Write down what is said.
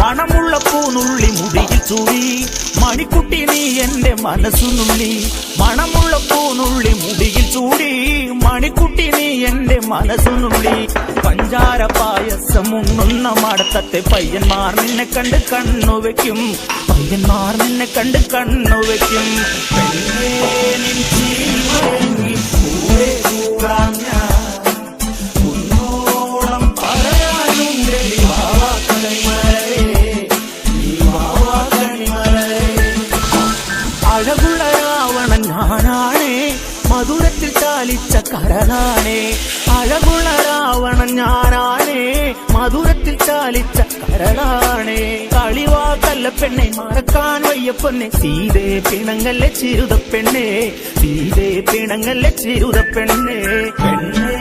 മണമുള്ള പൂനുള്ളി മുടിയിൽ ചൂടി മണിക്കുട്ടി നീ എന്റെ മനസ്സുനുള്ളി മണമുള്ള പൂനുള്ളി മുടിയിൽ ചൂടി മണിക്കുട്ടി നീ എന്റെ മനസ്സുനുള്ളി പഞ്ചാര പായസം ഉണ്ണുന്ന മടത്തത്തെ പയ്യന്മാർ നിന്നെ കണ്ട് കണ്ണുവെക്കും പയ്യന്മാർ നിന്നെ കണ്ട് കണ്ണുവെക്കും അഴകുള്ള രാവണൻ ഞാനാണേ മധുരത്തിൽ ചാലിച്ച കരളാണേ അഴകുള്ള രാവണൻ ഞാനാണേ മധുരത്തിൽ ചാലിച്ച കരളാണേ കളിവാക്കല്ല പെണ്ണെ മറക്കാൻ വയ്യ പൊന്നെ സീതേ പിണങ്ങല്ലേ ചിരുത പെണ്ണെ സീതേ പിണങ്ങല്ലേ ചിരുത പെണ്ണെ പെണ്ണേ